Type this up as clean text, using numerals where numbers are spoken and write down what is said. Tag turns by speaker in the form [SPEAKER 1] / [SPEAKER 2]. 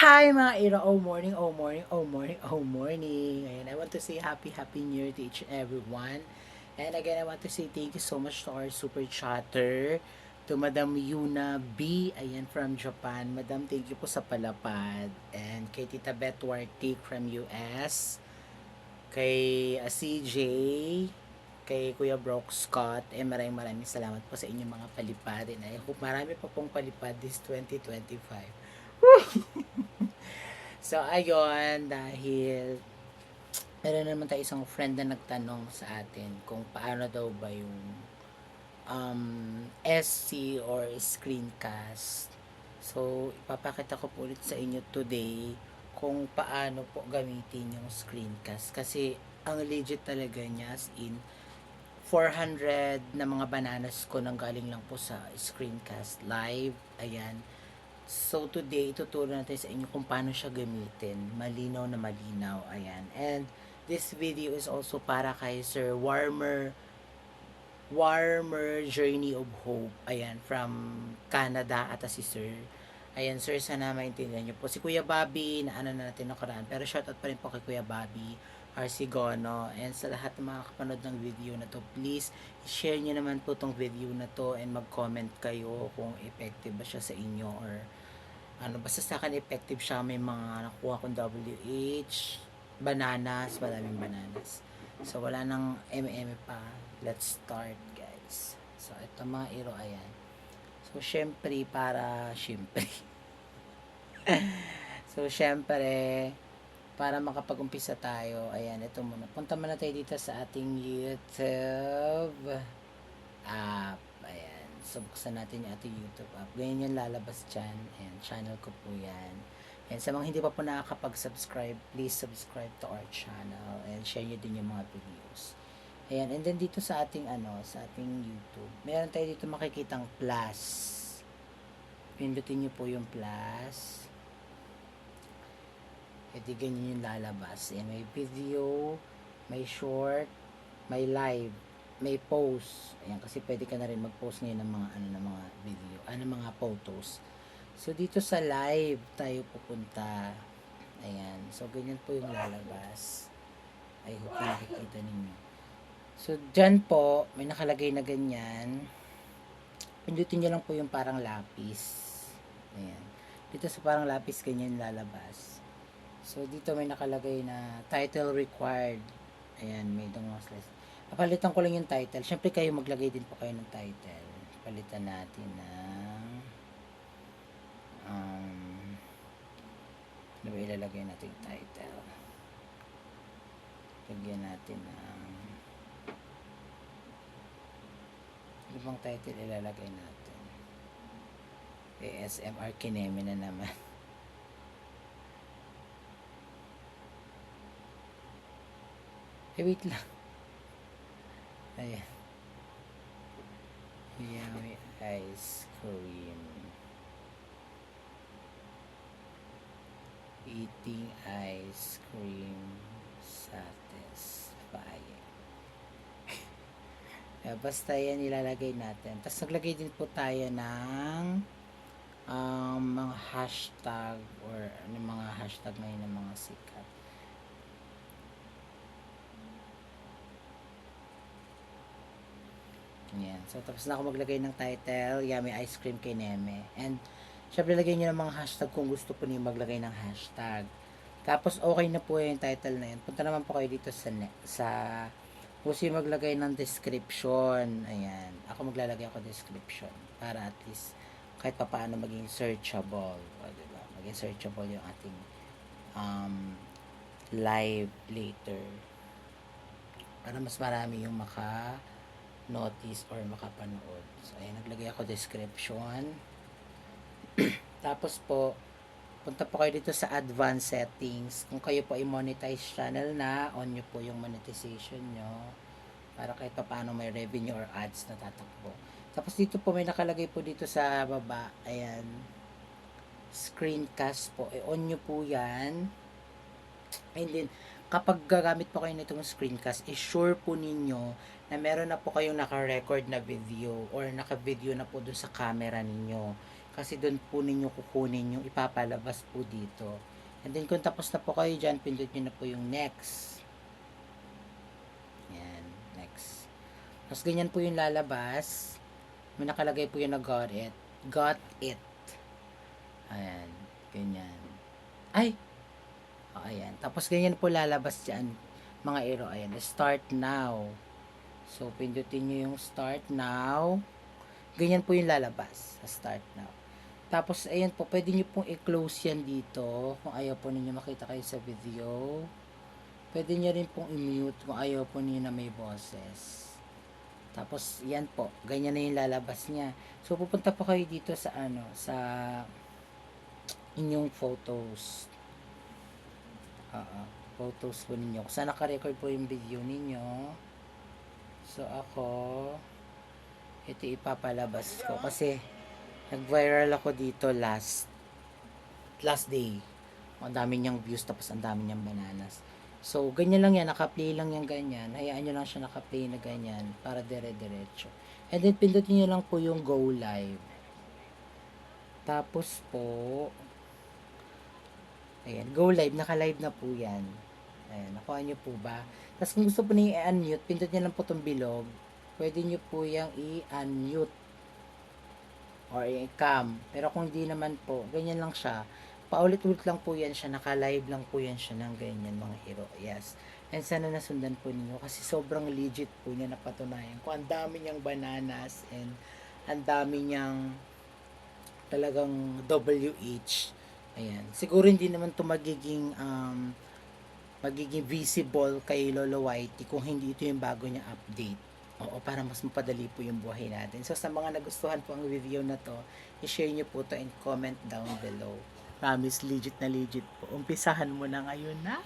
[SPEAKER 1] Hi mga iro, oh morning, oh morning, oh morning, oh morning. Ayan, I want to say happy new year to each and everyone. And again, I want to say thank you so much to our super chatter, to Madam Yuna B, ayan, from Japan. Madam, thank you po sa palapad. And kay Tita Beth Wartik from US, kay CJ, kay Kuya Brock Scott, maraming salamat po sa inyong mga palipad. And I hope marami pa pong palipad this 2025. So, ayun, dahil meron naman tayo isang friend na nagtanong sa atin kung paano daw ba yung SC or screencast. So, ipapakita ko po ulit sa inyo today kung paano po gamitin yung screencast. Kasi, ang legit talaga niya as in 400 na mga bananas ko nang galing lang po sa screencast live. Ayan. So today, ituturo natin sa inyo kung paano siya gamitin. Malinaw na malinaw. Ayan. And this video is also para kay Sir Warmer Journey of Hope. Ayan, from Canada at si Sir. Ayan, Sir, sana maintindihan niyo po. Si Kuya Bobby, na ano na natin nakaraan. Pero shoutout pa rin po kay Kuya Bobby Arsigono. And sa lahat ng mga kapanood ng video na to, please, share niyo naman po tong video na to and mag-comment kayo kung effective ba siya sa inyo or ano, basta sa akin effective siya. May mga nakuha kong WH, bananas, maraming bananas. So, wala nang eme pa. Let's start, guys. So, ito mga iro, ayan. So, syempre, so, syempre, para makapag-umpisa tayo, ayan, ito muna. Punta muna tayo dito sa ating YouTube app. Ayan. So, buksan natin yung ating YouTube app. Ganyan yung lalabas dyan. Ayan, channel ko po yan. And sa mga hindi pa po nakakapag-subscribe, please subscribe to our channel and share nyo din yung mga videos. Ayan, and then dito sa ating sa ating YouTube, meron tayo dito makikitang plus. Pindutin nyo po yung plus. E di ganyan yung lalabas. Ayan, may video, may short, may live, may post. Ayan, kasi pwede ka na rin mag-post ngayon ng mga ng mga video, mga photos. So dito sa live tayo pupunta. Ayan, so ganyan po yung lalabas. I hope na nakikita ninyo. So, dyan po, may nakalagay na ganyan. Pindutin nyo lang po yung parang lapis. Ayan. Dito sa parang lapis, ganyan lalabas. So, dito may nakalagay na title required. Ayan, may mga slice. Papalitan ko lang yung title. Siyempre kayo maglagay din po kayo ng title. Palitan natin ng ano ba ilalagay natin yung title? Lagyan natin ng ano bang title ilalagay natin? ASMR Kineme na naman. Wait lang. Ayan. Yummy ice cream. Eating ice cream satisfying. Basta yan ilalagay natin. Tapos naglagay din po tayo ng mga hashtag or mga hashtag ngayon ng mga sikat. Yan. So, tapos na ako maglagay ng title, Yummy Ice Cream kay Neme. And, syempre, lagay nyo ng mga hashtag kung gusto po niyo maglagay ng hashtag. Tapos, okay na po yung title na yun. Punta naman po kayo dito sa gusto yung maglagay ng description. Ayan. Ako maglalagay ako description. Para at least, kahit pa paano maging searchable. O, diba? Maging searchable yung ating live later. Para mas marami yung notice or makapanood. So, ayan, naglagay ako description. Tapos po, punta po kayo dito sa advanced settings. Kung kayo po ay monetize channel na, on nyo po yung monetization nyo. Para kahit pa paano may revenue or ads na tatakbo. Tapos dito po may nakalagay po dito sa baba. Ayan. Screencast po. On nyo po yan. And then, kapag gagamit po kayo nitong screencast, sure po ninyo na meron na po kayong naka-record na video or naka-video na po dun sa camera ninyo. Kasi doon po ninyo kukunin yung ipapalabas po dito. And then kung tapos na po kayo dyan, pindot nyo na po yung next. Yan, next. Tapos ganyan po yung lalabas. May nakalagay po yung na got it. Got it. Ayan, ganyan. Ay! O, ayan. Tapos ganyan po lalabas dyan, mga arrow. Ayan, start now. So, pindutin nyo yung start now. Ganyan po yung lalabas sa start now. Tapos, ayan po, pwede nyo pong i-close yan dito kung ayaw po ninyo makita kayo sa video. Pwede nyo rin pong i-mute kung ayaw po ninyo na may boses. Tapos, yan po, ganyan na yung lalabas niya. So, pupunta po kayo dito sa sa inyong photos. Photos po ninyo. Kung saan naka-record po yung video ninyo. So, ako, ito ipapalabas ko kasi nag-viral ako dito last day. Ang dami niyang views tapos ang dami niyang bananas. So, ganyan lang yan. Naka-play lang yan ganyan. Hayaan nyo lang siya naka-play na ganyan para dire-diretso. And then, pindutin nyo lang po yung go live. Tapos po, ayan, go live. Naka-live na po yan. Ayan, nakuha nyo po ba? Tapos kung gusto po nyo i-unmute, pindot nyo lang po itong bilog. Pwede nyo po yung i-unmute or i-cam. Pero kung hindi naman po, ganyan lang siya. Paulit-ulit lang po yan siya. Naka-live lang po yan siya ng ganyan mga hero. Yes. And sana nasundan po ninyo kasi sobrang legit po niya napatunayan. Kung ang dami niyang bananas and ang dami niyang talagang WH. Ayan. Siguro hindi naman to magiging visible kay Lolo Whitey kung hindi ito yung bago niya update. Oo, para mas mapadali po yung buhay natin. So, sa mga nagustuhan po ang video na to, i-share nyo po to and comment down below. Promise, legit na legit po. Umpisahan mo na ngayon na.